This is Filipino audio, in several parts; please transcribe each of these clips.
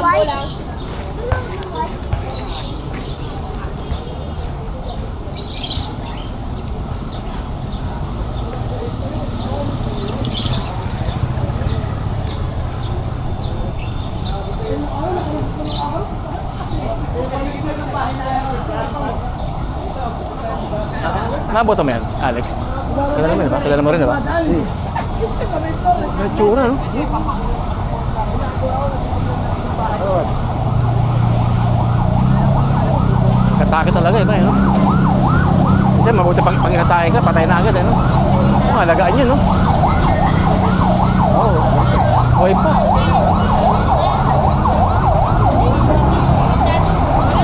Lambo lang. Naboto mo yan, Alex? Kilala mo yun ba? Kilala mo rin, diba? May tsura, no? Katake talaga, iba, no? Kasi mabuti pag inatake ka, patay na agad, no? Alagaan yun, no? Oo. Buhay pa.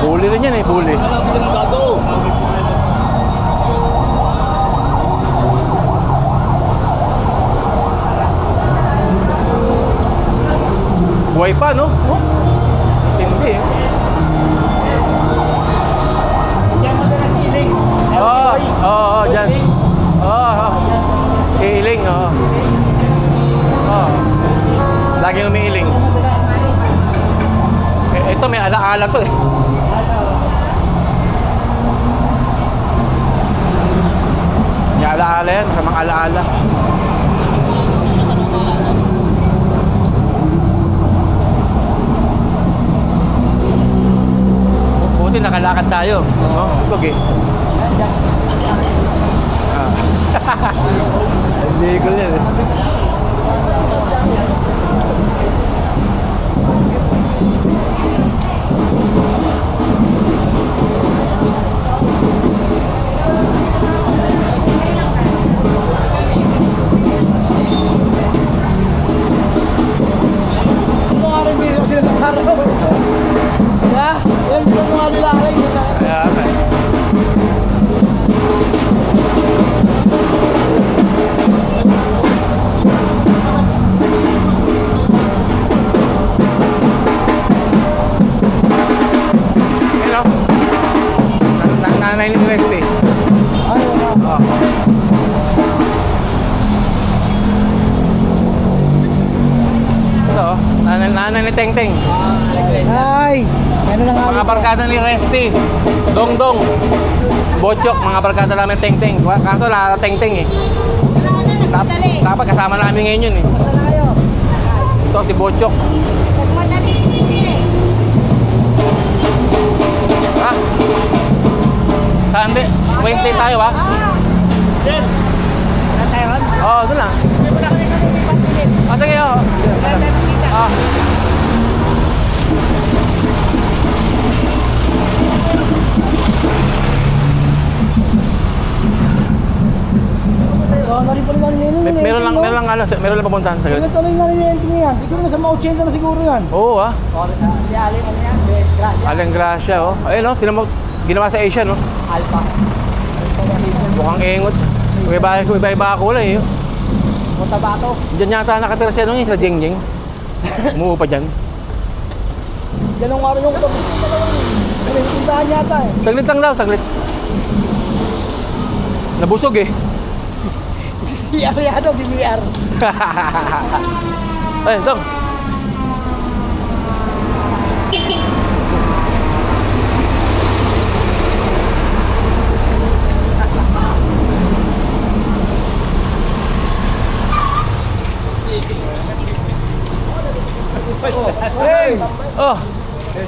Bully rin yan, bully. Buhay pa, no? Oh, hindi, eh. Diyan mo na siling. Oo, dyan. Oo, siling, oo. Oo. Laging umiiling. Ito, may ala-ala to, eh. May ala-ala yan, sa mga ala-ala. Buti nakalakad tayo. Oh, busog eh. Hindi ko yan eh. Mga rin sila ng araw. Ya, yan yung mga nilalay. Kaya ba eh. Hello? Nanay ni Westy. Ay, wala. Oh. Ito, nanay ni Teng Teng. Ay, ano na nga. Mga barkada ni Resty, Dongdong, Bochok, mga barkada namin Teng Teng. Kaso na Teng Teng eh. Dapat kasama namin ngayon yun eh. Ito si Bochok. Ha? Saan di? Wednesday tayo ba? Jen, natay ron? Oo, doon lang. May muna kami lumipat. Ah, sige, oo. Ah. Meron lang papuntahan sa Meron tuloy na rin yan. Siguro nasa mga 80 na siguro yan. Oo ah. Si Alin, ano yan? Aling Gracia oh. Ayun oh, ginawa sa Asia no. Alpha. Mukhang engot. Iba-iba kulay eh. Cotabato. Diyan yata nakatira siya nung sa Jengjeng. Umuho pa dyan. Yan ang araw yung pintahan yata eh. Saglit lang daw, saglit. Nabusog eh. BR yan o, BR. Ay, dong. Hey! Oh.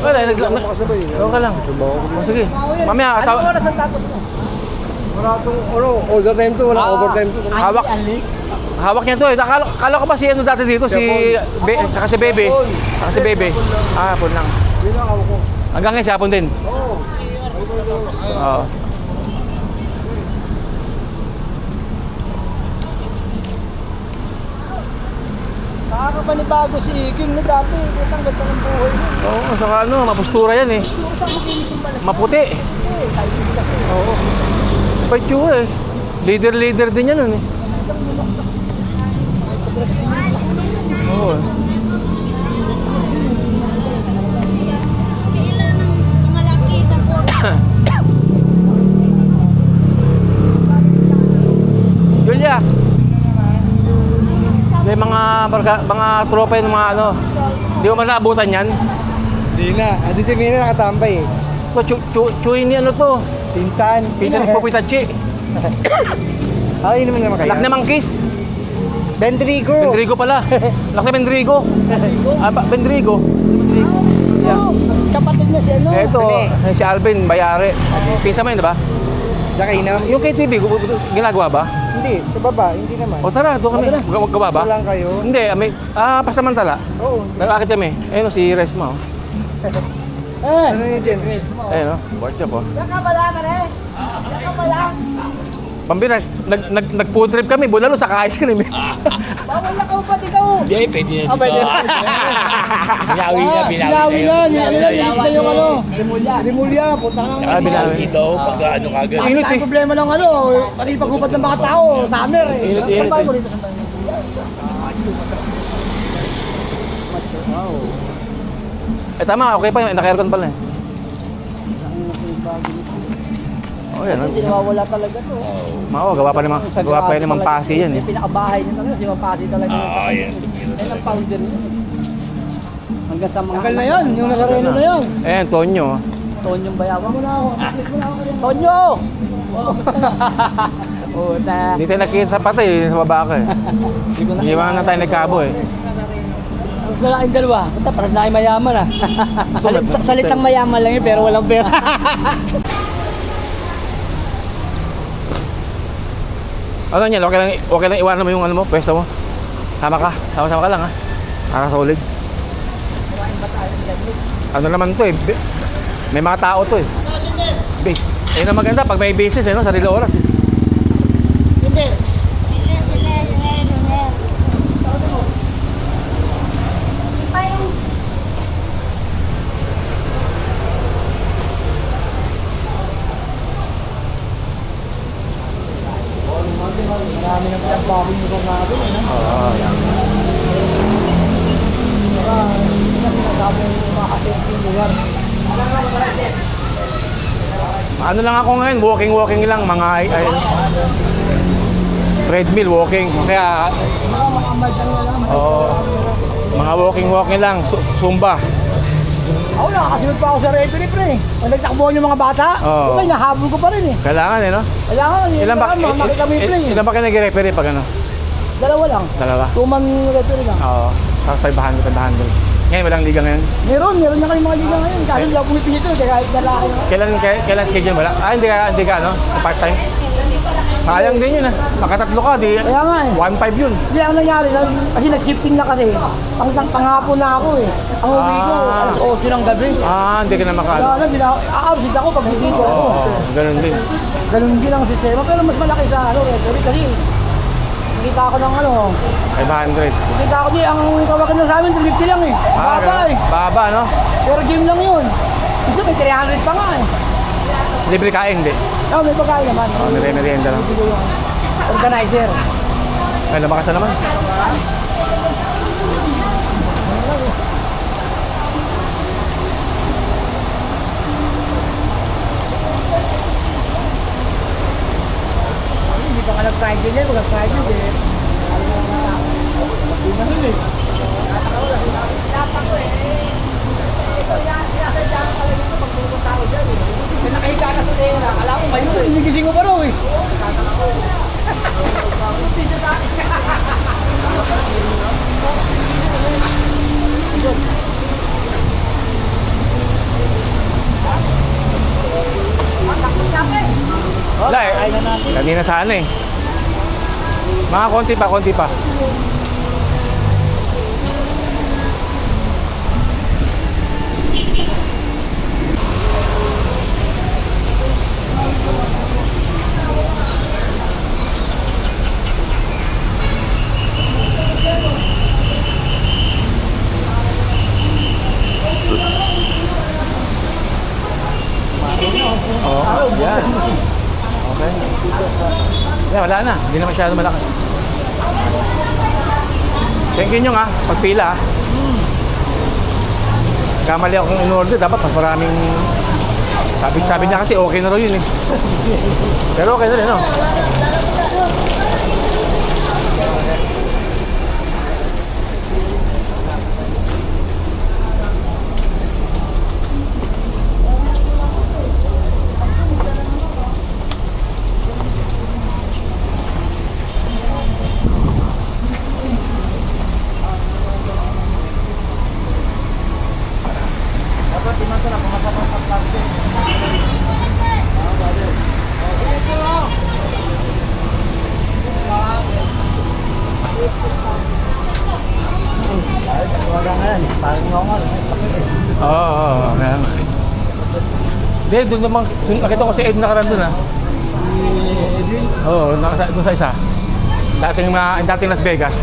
Wala, okay lang. Oh, sige. Mamaya, Anong oras ang tapos mo? Overtime to, wala overtime to. Hawak niya to eh. Kala ko ba si ano dati dito? Saka si Bebe. Saka si Bebe. Ah, hapon lang. Yun ang hawak ko. Hanggang ngayon, hapon din. Oo. Oo. Nakakapanibago si Igil na dati. Ang ganda ng buhay niya. Oo, saka ano, mapustura yan eh. Siguro sa makinis yung balas. Maputi. Eh, tayo din lang. Oo. Paitsura eh. Leader din yan nun eh. Oo. Kailan ng mga laki sa Julia. May mga tropa yung mga ano. Di mo masaabutan yan. Hindi na. Adi si Mira nakatambay eh. Chuy ni ano to? Pinsan. Pinsan ni Popitachi. Ay, naman naman kayo. Lak na Mangkis. Bendrigo. Bendrigo pala. Lak na Bendrigo. Bendrigo. Kapatid niya si ano? Eto, si Alvin Bayare. Pinsan mo yun, di ba? Nakainom? Yung KTV, ginagawa ba? Hindi. Sa baba, hindi naman. O tara, doon kami. Maggawa ba? Wala lang kayo. Hindi, pasamantala. Oo. Nag-akit kami. Ayun o, si Resma o. Ano yun dyan? Ayun o, workshop o. Nakabala ka rin. Nakabala. Pambira, nag-food trip kami. Bulalo sa ice cream. Bawal na ka upat ikaw. Hindi, pwede na. Pwede na. Binawi na, Binawi na. Nilita yung ano. Rimulya. Punta ka nga. Binawi. Dito, pag ano kagad. Init Ang eh. problema ng ano, pati paghupat ng mga tao, summer eh. Init, Saan ba init mo eh. dito? Tama, okay pa yun. Naka-aircon pala eh. Oh, yan. Hindi nawawala talaga to. Gawa pa ni Mang Pasi yan eh. Yung pinakabahay niya talaga, si Mang Pasi talaga. Yan. Yan ang founder niya. Hanggang sa mga... Tagal na yan, yung Nazareno na yan. Ayan, Tonyo. Tonyong bayawan mo na ako. Tonyo! Oo, Hindi tayo nakikita sa patay, sa baba ka eh. Hindi na tayo nagkabo eh. Ang salaking dalawa. Punta, para sa akin mayaman ah. Salitang mayaman lang yun, pero walang pera. Ano yan, okay lang iwanan mo yung ano mo, pwesto mo. Sama ka lang ha. Para solid. Ano naman to eh, may mga tao to eh. Ayun ang maganda, pag may business eh, no? Sarili oras eh. Marami ng pinagbago yung lugar natin. Oo, yan. Sinasabi yung mga katip yung lugar. Ano lang ako ngayon, walking lang, mga treadmill, walking. Kaya, Mga madyan na lang. mga walking lang, Zumba. Ako nakakasunod pa ako sa referee pre. Pag nagtakbuhan yung mga bata, Oo. okay, nahabol ko pa rin eh. Kailangan eh, no? Kailangan, makita mo yung play eh. Ilan ba kayo nag-referee pag ano? Dalawa lang. Dalawa? Tuman referee lang. Oo. Tapos 500. Ngayon, walang liga ngayon. Meron na kayong mga liga ngayon. Kasi hindi ako pumipili ito, kahit lalaki. Kailan schedule mo lang? Hindi ka, ano? Part-time? Sayang din yun, Makatatlo ka, di. Kaya nga eh. 1.5 yun. Hindi, ang nangyari, kasi nag-shifting na kasi. Panghapon na ako eh. Ang uwi ko, alas 8 ng gabi. Hindi ka na makalo. Kaya na, a-absent ako pag hindi ko ako. Ganun din. Ganun din ang sistema, pero mas malaki sa referee kasi nakita ako ng 500. nakita ako ang tawagan na sa amin, 350 lang eh. Baba eh. Baba, no? Pero game lang yun. Gusto may 300 pa nga eh. Libre kain, hindi. May pagkain naman. May merienda lang. Ito yung organizer. Ay, lumakas na naman. Hindi pa nga nag-Friday din, mag-Friday din. Hindi na nun eh. Nakahiga ka sa tela, akala ko mayo eh. Hinigising ko pa raw eh. Wala eh. Kanina sana eh. Mga konti pa. Yan. Okay. Yan, wala na. Hindi na masyado malaki. Thank you nyo nga. Pagpila ha. Kamali akong in-order. Dapat mas maraming... Sabi niya kasi okay na raw yun eh. Pero okay na rin, no? Huwag nga yan. Parang ngongal. Oo, kaya nga. Hindi, doon naman, nakita ko si Ed nakaraan doon ha. Oo, doon sa isa. Dating Las Vegas.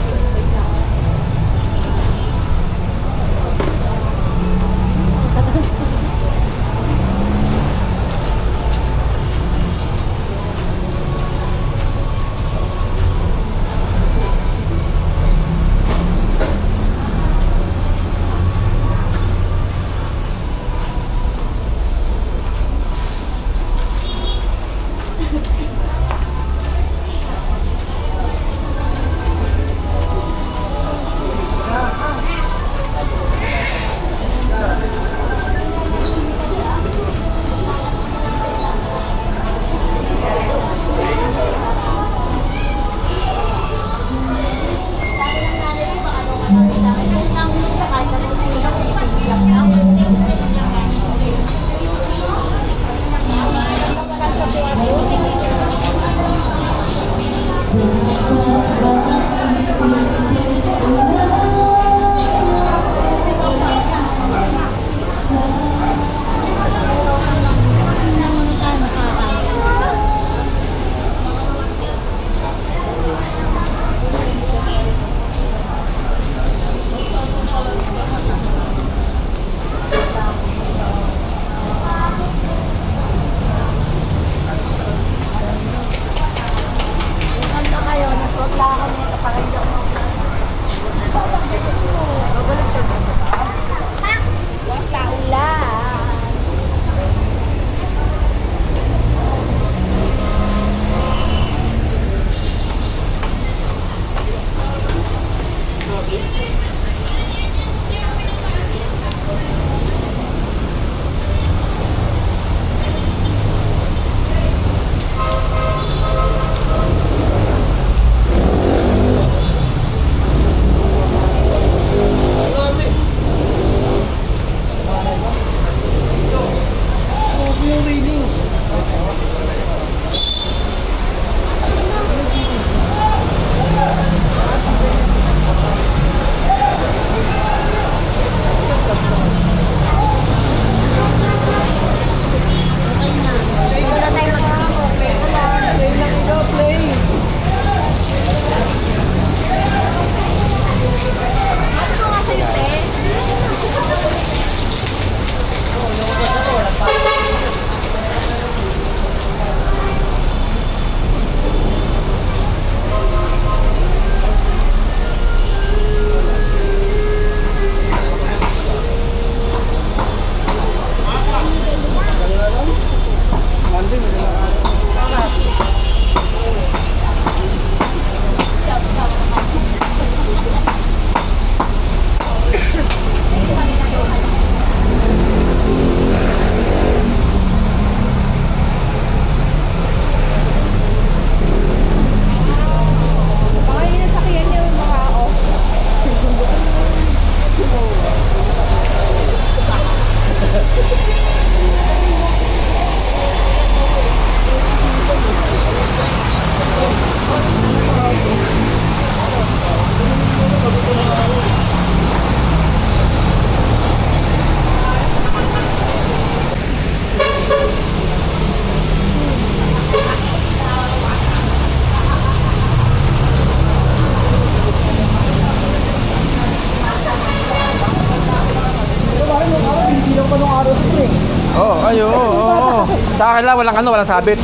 Sa akin lang, walang sabit.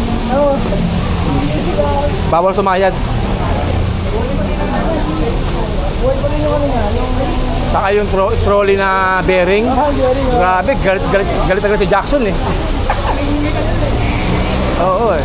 Bawal sumayad. Saka yung trolley na bearing. Grabe, galit agad si Jackson eh. Oo eh.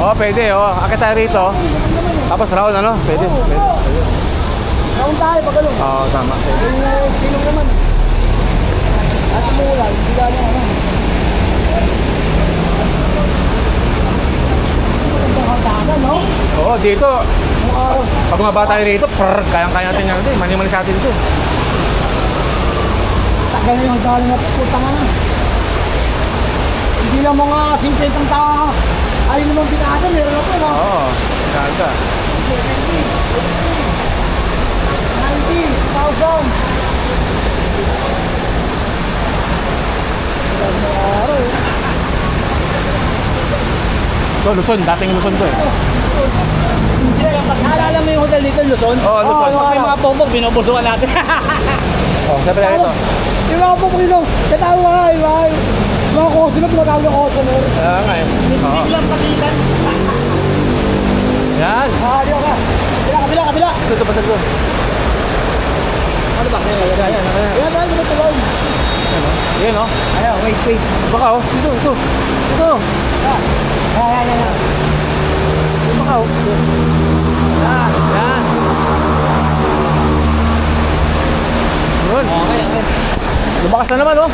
Oh, pwede oh. Akit tayo rito. Tapos round ano? Pwede. tayo pag ano. Oo, tama. Silong naman. At umulan, hindi ka na ano. Magandang hagdanan, no? Oo, dito. Pag mga bata tayo rito, kayang-kaya natin yan. Mani-mani sa atin dito. Tagal na yung hagdanan na putang na. Hindi lang mga 50 tao. Ay naman pinasa, meron ako, no? Oo, ganda. 90,000. Ito, Luzon. Dating Luzon to eh. Naalala mo yung hotel dito, Luzon? Oo, Luzon. Pag may mga pompog, binubusuan natin. Oh, sabi na ito. Yung mga pompog yun, katawa ka, mga customer, tumatawag ng customer. Kaya nga eh. Oo. Biglang pakilan. Yan. Ayaw ka. Kabila. Ito, pasag ko. Ano ba? Ayan. Ayan, tayo tuloy. Yan o. Ayaw, wait. Baka o. Ito. Ayan. Baka o. Yan. Yun. Okay. Lumakas na naman o.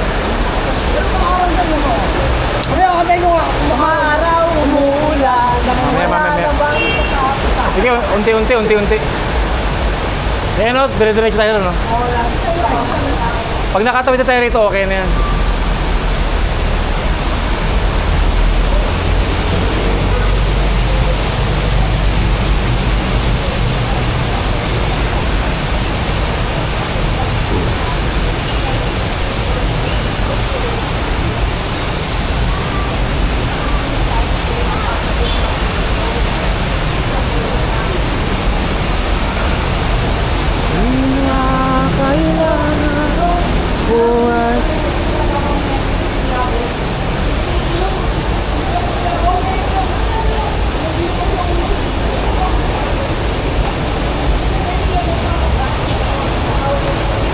Kaya ko nga, araw, umuulan. Mamaya. Sige, unti-unti. Ayan o, dire-diretso tayo no. Pag nakatawid na tayo rito, okay na yan.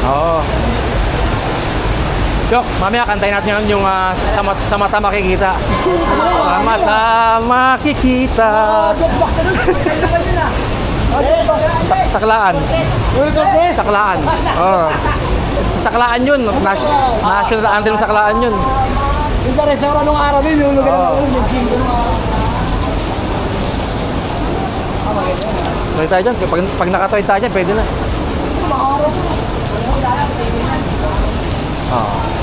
Oo. Chok, mamaya kantayin natin yung sa mata makikita. Sa mata makikita. Saklaan. Saklaan. Oo. Saklaan yun. National anthem saklaan yun. Yung sa restaurant nung araw yun, yung lugar Oo. yung jingle. Tuloy tayo dyan. Pag nakatuloy tayo dyan, pwede na. Oo.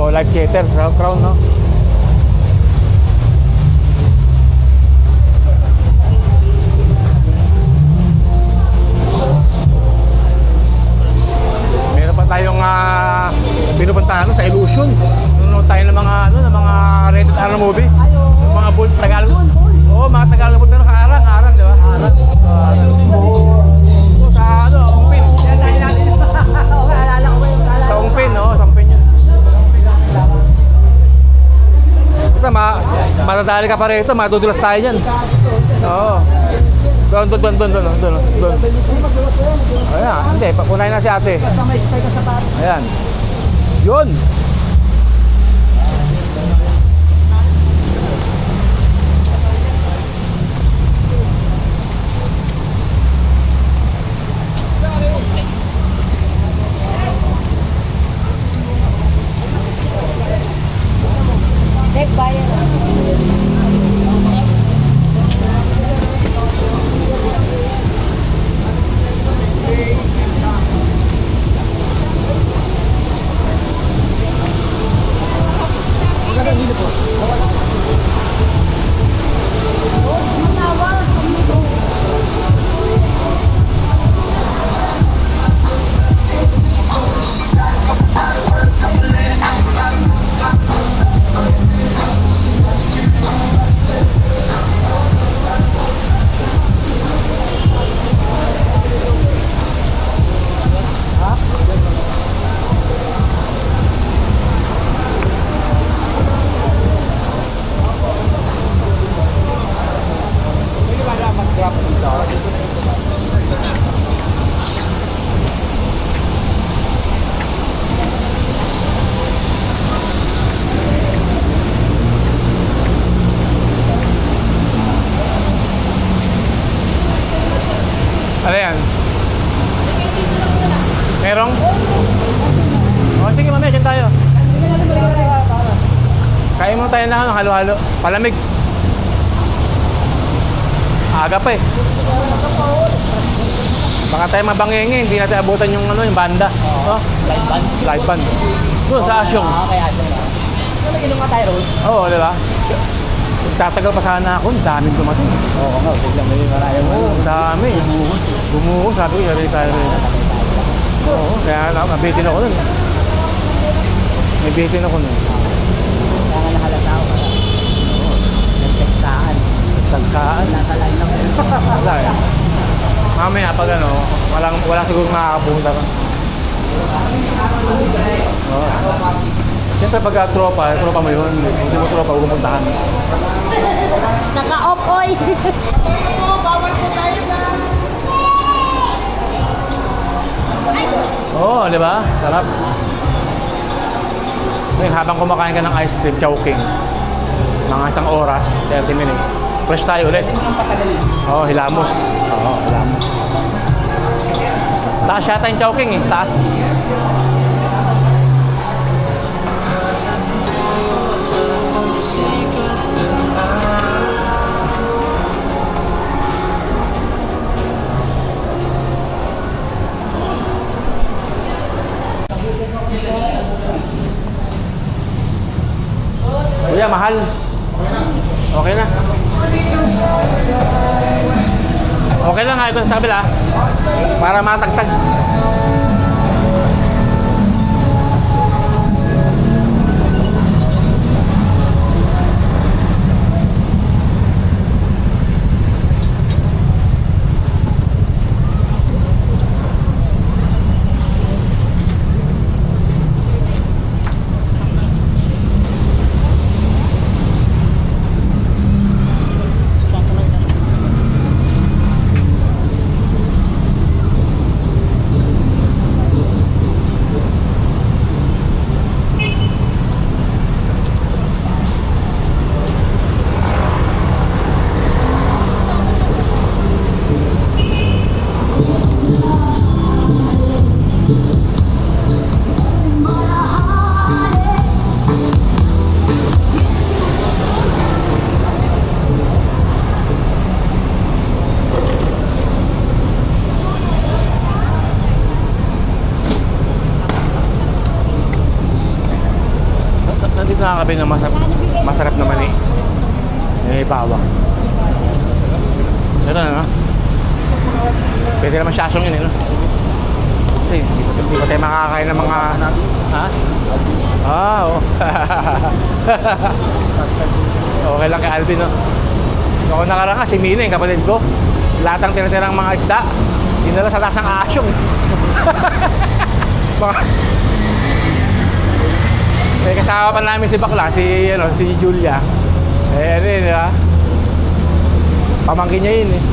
Life chatter, crown, no? Meron pa tayong pinupuntahan sa Illusion. Nanonood tayo ng mga ano, ng mga rated R na movie. Yung mga bull, Tagalog. Oo, mga Tagalog pero sa arang, di ba? Arang. Sa ano, Ongpin. Sa Ongpin, no? Sa Ongpin yun. Basta, matadali ka pa rito, madudulas tayo dyan. Oo. Doon. Ayan, hindi, papunayin na si ate. Ayan. Yun. Take bayan. Ano yan? Merong? O sige mamaya, dyan tayo. Kain mo tayo na halo-halo. Palamig. Aga pa eh. Baka tayo mabangenge, hindi natin abutan yung ano, yung banda. Oh, live band. Doon sa Asyong. Kaya Asyong. Nag-inom nga tayo roon. Oo, di ba? Tatagal pa sana ako, daming dumating. Oo nga, biglang may marayang Oo, dami. Gumuhos, sabi ko, sabi tayo rin. Oo, kaya nabitin ako nun. Nabitin ako nun. Kaya nga nahalata ako. Nagteksaan. Tagsaan. Nasa line lang. Wala eh. Mamaya pag ano, wala siguro makakapunta ka. Oo. Siyempre pag tropa mo yun. Hindi mo tropa, huwag pumuntahan. Naka-off, oy. Oo, di ba? Sarap. Ngayon, habang kumakain ka ng ice cream, chowking, mga isang oras, 30 minutes, fresh tayo ulit. Oo, hilamos. Oo, hilamos. Taas yata yung chowking eh, taas. Kuya, mahal. Okay na. Okay lang nga ito sa kabila. Para matagtag. Nandito nakakabi na masarap naman eh. May bawang. Ito na, no? Pwede naman sasong yun eh, no? Kasi hindi pa tayo makakain ng mga... Ha? Ah, oo. Okay lang kay Alvin, no? Ako nakaraan nga, si Mina, yung kapatid ko. Lahat ng tinatirang mga isda, dinala sa taas ng asyong. May kasama pa namin si Bakla, si Julia. Ano yun, di ba? Pamangkin niya yun eh.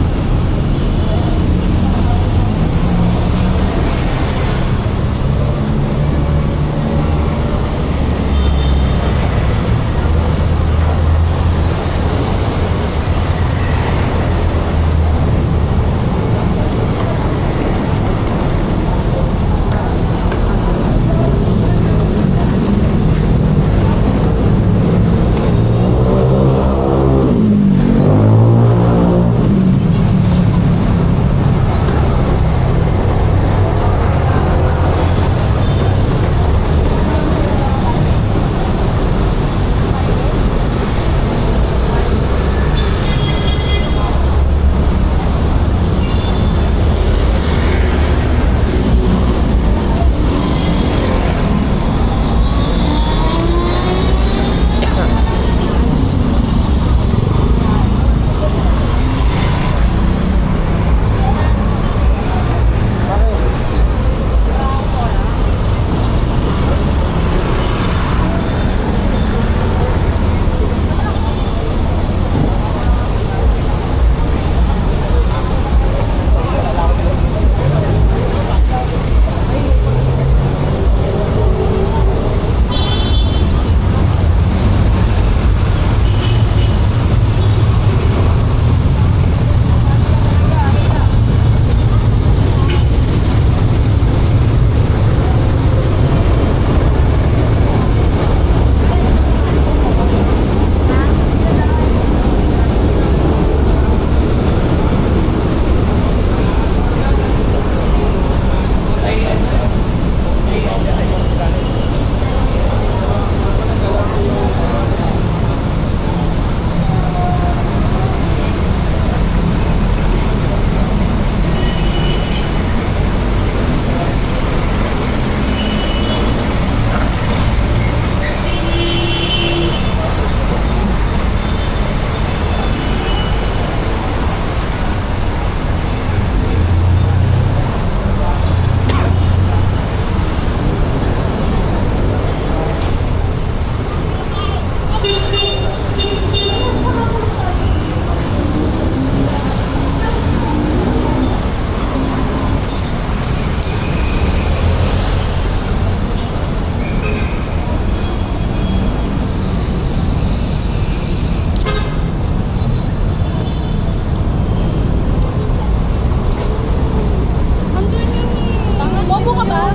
Bobo ka ba?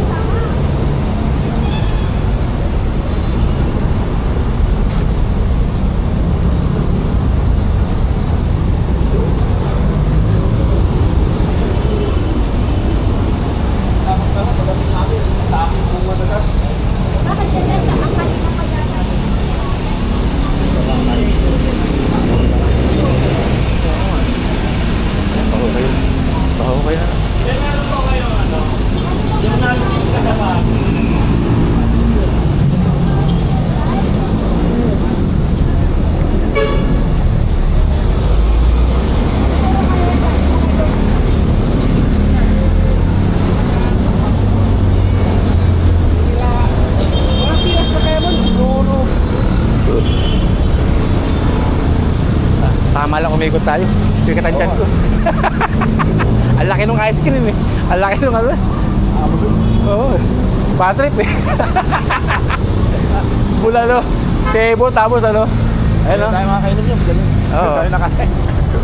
Tama lang umikot tayo. Pikatan dyan ko. Ang laki nung ice cream eh. Ang laki nung ano. Oo. Bad trip eh. Mula no. Tebo tapos ano. Ayun o. Tayo makakainom yun. Oo. Tayo nakain.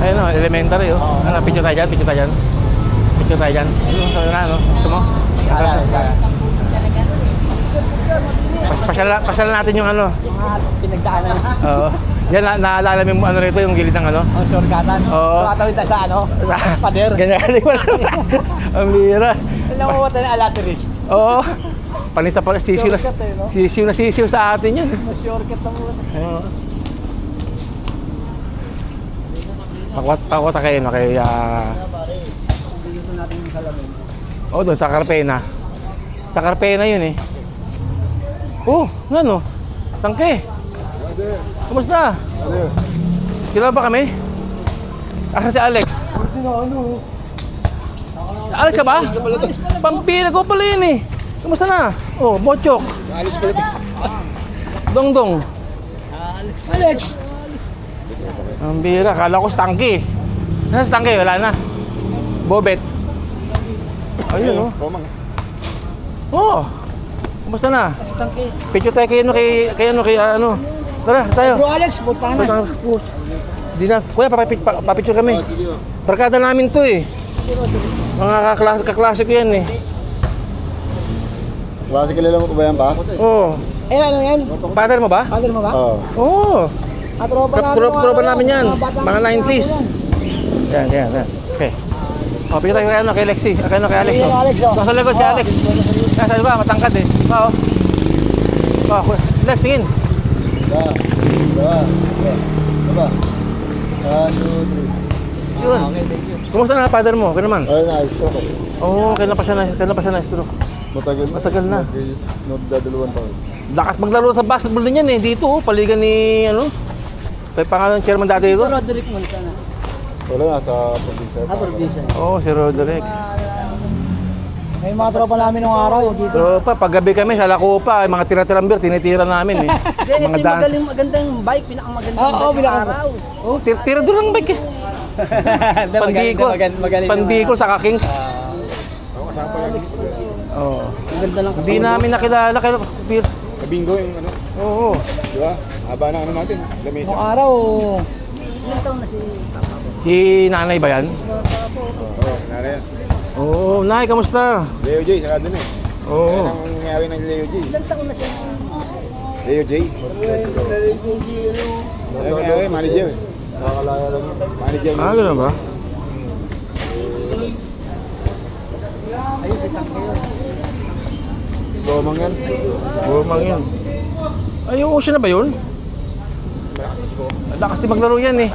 Ayun o. Elementary o. Ano, picture tayo dyan. Picture tayo dyan. Picture tayo dyan. Ayun na ano. Gusto mo? Pasyal natin yung ano. Mga pinagdaanan. Oo. Yan, naalala mo ano rito, yung gilid ng ano? Ang shortcutan. Oo. Tumatawid tayo sa ano? Pader. Ganyan. Ang bira. Alam mo ba tayo ng alateris? Oo. Panis na pala, sisiw sa atin yan. Mas shortcut na muna. Oo. Pakwata kayo, no? Kay, Dito natin yung salamin. doon sa Carpena. Sa Carpena yun eh. Oh, nga no. Tangke. Kumusta? Kilala ba kami? Asa si Alex? Alex ka ba? Pampira ko pala yun eh. Kumusta na? Oh, Bochok. Dongdong. Alex! Ang bira, kala ko Stanky. Nasa Stanky? Wala na. Bobet. Ayun oh. Oh. Kumusta na? Tangke. Picture tayo kay ano. Tara, tayo. Bro Alex, punta na. Di na. Kuya, papicture kami. Barkada namin to eh. Mga kaklase ko yan eh. Klase kilala mo pa ba yan pa? Oo. Eh, ano yan? Father mo ba? Father mo ba? Oo. Oo. Tropa namin yan. Mga 90s. Yan. Yan. Okay. O, picture tayo kay ano, kay Lexi. Kay ano, kay Alex. Kay Alex, oh. Nasa likod si Alex. Nasa likod ba? Matangkad eh. Oo. Lex, tingin. Diba? 1, 2, 3. Yun. Kumusta na father mo? Okay naman? Ay, nice. Okay. Oo, kailan pa siya na-stroke. Matagal na. Nagdadaluan pa. Lakas maglaro sa basketball din yan eh. Dito, paligan ni ano. Kay pangalan chairman dati dito. Roderick Montana. Wala na sa probinsya. Probinsya. Oo, si Roderick. May mga tropa namin nung araw dito. Tropa, paggabi kami sa Lacopa, mga tira-tirang beer, tinitira namin eh. Mga dance. magandang bike, pinakamagandang Oo, araw. Oh, tira doon lang bike eh. Pandikol sa Kakings. Ako kasama pa lang. Oo. Ganda lang. Hindi namin nakilala kayo. Beer. Sa bingo yung ano. Oo. Diba? Haba na ano natin. Lamesa. Nung araw, Ilang taon na si Papa? Si nanay ba yan? Oo, nanay yan. Oo, nay, kamusta? Leo J, saka dun eh. Oo. Yan ang nangyari ng Leo J. Ilang taon na siya? Leo J. Ano nangyari? Manager. Nakakalaya lang yun. Manager. Ah, gano'n ba? Ayun si Tangke yun. Gomang yan. Bumang yun. Ay, yung siya na ba yun? Lakas din maglaro yan eh.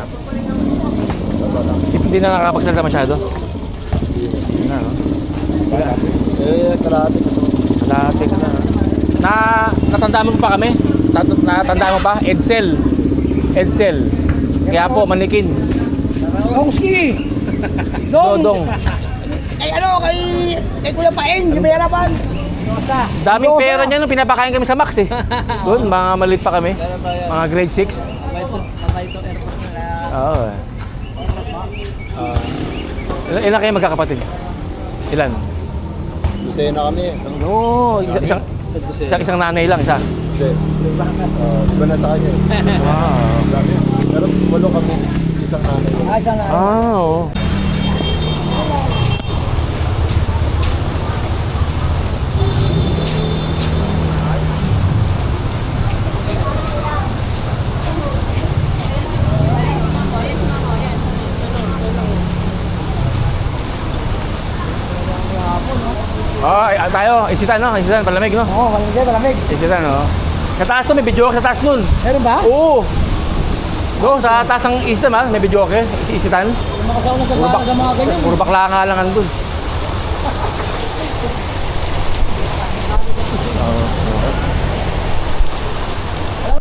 Hindi na nakakapagsalita masyado. Hindi na, no? Kalahati. Kalahati ka na. Natandaan mo pa kami? Natandaan mo pa? Edsel. Kaya po, manikin. Kongski! Dodong. Ay ano, kay Kuya Paeng, yung may harapan. Daming pera niya nung pinapakain kami sa Max eh. Doon, mga maliit pa kami. Mga grade 6. Oo. Ilan kayo magkakapatid? Ilan? Isaya na kami eh. Oo, isang nanay lang, isa. Hindi. Iba na sa kanya eh. Wow. Dami yan. Pero walo kami. Isang nanay. Ay, sana. Oo. Ay, tayo, isitan no? Isitan, palamig no? Oo, malamig. Isitan no? Sa taas to, may video sa taas nun. Meron ba? Oo. No, sa taas ng isitan ha, may video isitan. Yung mga kasama nagkakala sa mga ganyan. Puro bakla nga lang andun.